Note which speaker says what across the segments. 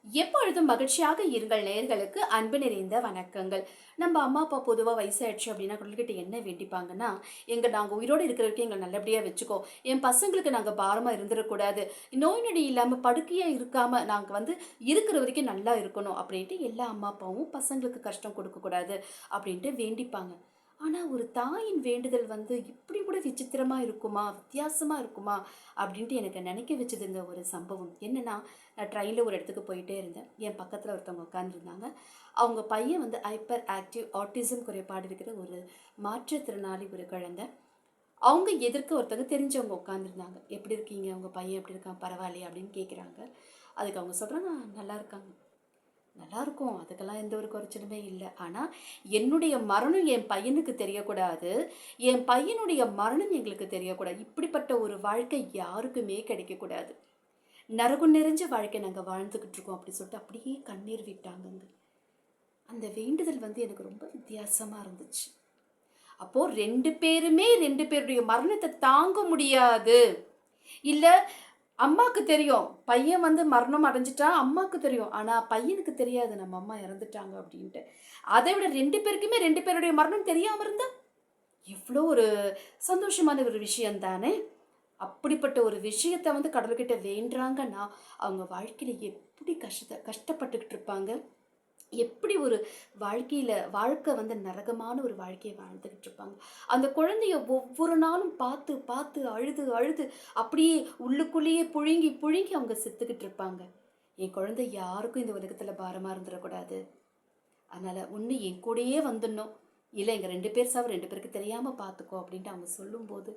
Speaker 1: எப்பொழுதும் மகிழ்ச்சியாக இருங்கள் நேயர்களுக்கு அன்பு நிறைந்த வணக்கங்கள். நம்ம அம்மா அப்பா பொதுவா வயசாயிடுச்சு அப்படின்னா கடவுள்கிட்ட என்ன வேண்டிப்பாங்கன்னா, நாங்க உயிரோட இருக்கிற வரைக்கும் எங்கள நல்லபடியா வச்சுக்கோ. என் பசங்களுக்கு நாங்க பாரமா இருந்துறக்கூடாது. நோய் நொடி இல்லாம படுக்கையா இருக்காம நாங்க இருக்கிற வரைக்கும் நல்லா இருக்கணும் அப்படின்ட்டு எல்லா அம்மா அப்பாவும் பசங்களுக்கு கஷ்டம் கொடுக்கக்கூடாது அப்படின்ட்டு வேண்டிப்பாங்க. ஆனா ஒரு தாயின் வேண்டுதல் இப்படி கூட விசித்திரமா இருக்குமா? வித்தியாசமா இருக்குமா? அப்படின்ட்டு எனக்கு நினைக்க வச்சதுங்க ஒரு சம்பவம். என்னன்னா, நான் ட்ரெயின்ல ஒரு இடத்துக்கு போயிட்டே இருந்தேன். என் பக்கத்துல ஒருத்தவங்க உட்கார்ந்திருந்தாங்க. அவங்க பையன் ஹைப்பர் ஆக்டிவ் ஆட்டிசம் குறைபாடு இருக்கிற ஒரு மாற்றுத்திறனாளி ஒரு குழந்தை. அவங்க எதிர்க்க ஒருத்தவங்க தெரிஞ்சவங்க உட்கார்ந்திருந்தாங்க. "எப்படி இருக்கீங்க? உங்க பையன் எப்படி இருக்கான்? பரவாயில்லையா?" அப்படின்னு கேட்குறாங்க. அதுக்கு அவங்க சொல்றாங்க, நல்லா இருக்காங்க." நல்லாருக்கும். அதுக்கெல்லாம் எந்த ஒரு குறைச்சலுமே இல்ல. ஆனா, என்னுடைய மரணம் என் பையனுக்கு தெரியக்கூடாது. என் பையனுடைய மரணம் எங்களுக்கு தெரியக்கூடாது. இப்படிப்பட்ட ஒரு வாழ்க்கை யாருக்குமே கிடைக்கக்கூடாது. நரகம் நிறைஞ்ச வாழ்க்கை நாங்க வாழ்ந்துகிட்டு இருக்கோம் அப்படி சொல்லிட்டு அப்படியே கண்ணீர் விட்டாங்கங்க. அந்த வேண்டுதல் எனக்கு ரொம்ப வித்தியாசமா இருந்துச்சு. அப்போ 2 பேருமே 2 பேருடைய மரணத்த தாங்க முடியாது. இல்ல அம்மாக்கு தெரியும். பையன் மரணம் அடைஞ்சுட்டான். அம்மாக்கு தெரியும். ஆனா பையனுக்கு தெரியாது நம்ம அம்மா இறந்துட்டாங்க அப்டின்ட்டு. அதை விட 2 பேருக்குமே 2 பேருடைய மரணம் தெரியாம இருந்தா, எவ்ளோ ஒரு சந்தோஷமான ஒரு விஷயம் தானே! அப்படிப்பட்ட ஒரு விஷயத்த கடவுள்கிட்ட வேண்டுறாங்கன்னா, அவங்க வாழ்க்கையில எப்படி கஷ்டப்பட்டுக்கிட்டு இருப்பாங்க. எப்படி ஒரு வாழ்க்கை நரகமான ஒரு வாழ்க்கைய வாழ்ந்துகிட்டு இருப்பாங்க. அந்த குழந்தைய ஒவ்வொரு நாளும் பார்த்து, பார்த்து அழுது, அழுது அப்படியே உள்ளுக்குள்ளேயே புழுங்கி, புழுங்கி அவங்க செத்துக்கிட்டு இருப்பாங்க. என் குழந்தை யாருக்கும் இந்த உலகத்துல பாரமா இருந்துறக்கூடாது. அதனால ஒண்ணு என் கூடயே வந்துடணும். இல்ல எங்க 2 பேர் சாவு 2 பேருக்கு தெரியாம பார்த்துக்கோ அப்படின்ட்டு அவங்க சொல்லும்போது,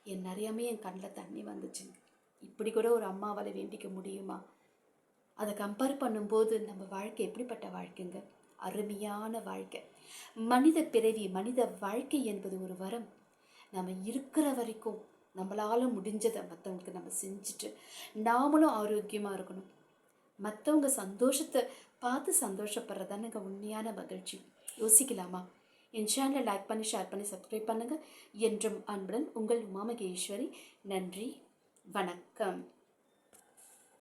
Speaker 1: என் அறியாமயே என் கண்ல தண்ணி வந்துச்சுங்க. இப்படி கூட ஒரு அம்மாவால வேண்டிக்க முடியுமா? அதை கம்பேர் பண்ணும்போது நம்ம வாழ்க்கை எப்படிப்பட்ட வாழ்க்கைங்க? அருமையான வாழ்க்கை. மனித பிறவி, மனித வாழ்க்கை என்பது ஒரு வரம். நம்ம இருக்கிற வரைக்கும் நம்மளால முடிஞ்சதை மற்றவங்களுக்கு நம்ம செஞ்சுட்டு நாமளும் ஆரோக்கியமா இருக்கணும். மற்றவங்க சந்தோஷத்தை பார்த்து சந்தோஷப்படுறதானுங்க உண்மையான மகிழ்ச்சி. யோசிக்கலாமா? என் சேனலை லைக் பண்ணி, ஷேர் பண்ணி, சப்ஸ்கிரைப் பண்ணுங்க. என்றும் அன்புடன் உங்கள் உமா மகேஸ்வரி. நன்றி, வணக்கம்.